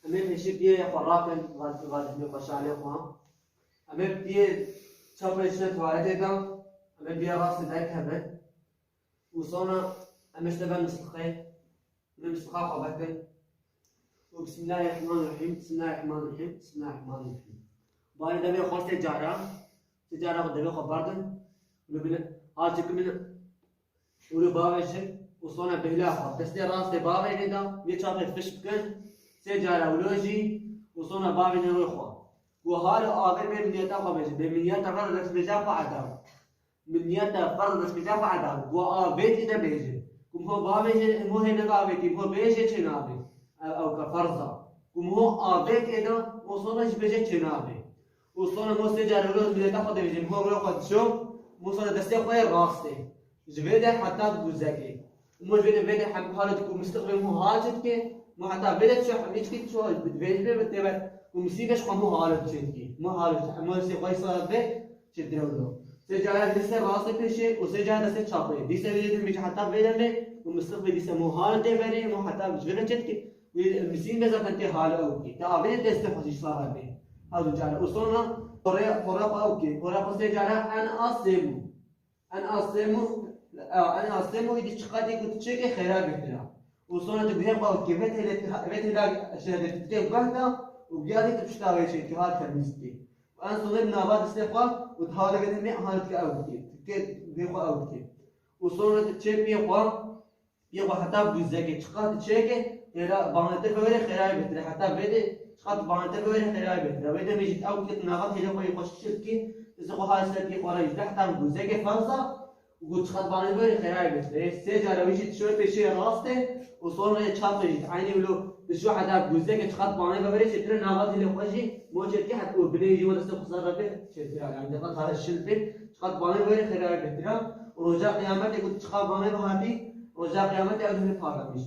أمي بيشي بيه خراكن غاد بيخش عليه خوان أمي بيه شابري شنت وارده دم أمي بيه راس دايك هبه وصونا أمي اشتغل مسلخي أمي مسلخا خبكن وبسم الله الرحمن الرحيم بسم الله الرحمن الرحيم بسم الله الرحمن الرحيم باني دبي خاص تجارة دبي خبردن ولبنا هالجك من ولو باوجه وصونا بهلا خب دستي راس دي باوي كده بيتشاف فيش بكن تجارة ولوجي وصونا باوي نروي خو وهال آخر بمنيته خبز بمنيته فرد رسمجا فعدا منيته فرد رسمجا فعدا وآبيت إذا بيجي كم هو باوي مو هنا باوي كم هو بيجي چنابي أو كفرزا كم هو آبيت إذا وصونا بيجي چنابي وصونا مو تجارة ولوجي منيته خد بيجي هو بروح خد شو وصونا دستي خوي راسته جبده حتى بوزكي مو جبده حم حالتكم مستقبل مو حالتك كي مو حتى بلد شو حميش كي شو بتبيجي بتبع ومسيبش خمو حالت شنكي مو حالت مو سي قيس به شدرولو سجاده دسته راسته بشه وسجاده دسته چاپه دسته بيد مش حتى بيد مه ومستقبل دسته مو حالت بره مو حتى جبده چتكي مسين بزات انت حال اوكي تعبين دسته خشيش صار به هذا جاره وصلنا طريق اوكي طريق سجاده أنا أصلاً يدي شقادي كنت شيء خيرات بيتنا وصلنا تبيه قاو كيف هلا شهادة تبيه بهنا وبيادي تبشتاوي شيء كهاد كمستي وأنا صلنا بعد استقبال وتهاله قدر مي هالك أوكي تبيه قاو أوكي وصلنا تشيء بيه قاو حتى بوزكي شقاد شيء يلا بانته فوري خيرات بيتنا حتى بيدي شقاد بانته فوري خيرات بيتنا بيدي ميجي أوكي ناقد هلا قاي يخش شركي تسقو هاي سلكي قاري يفتح حتى بوزكي فرصة وقلت خد بانه بوري خيراي بس سه جاره ويجي تشوف بشي راسته وصورنا يتشاف يجي عيني ولو بشو حدا بوزك خد بانه بوري شتر ناغاز اللي خوجي مو شركي حتى بنيجي ولا خساره به شتر يعني دقت هذا الشلفين خد بانه بوري خيراي بترا ورجع قيامته قلت خد بانه بهاتي رجع قيامته اذن فاضل مش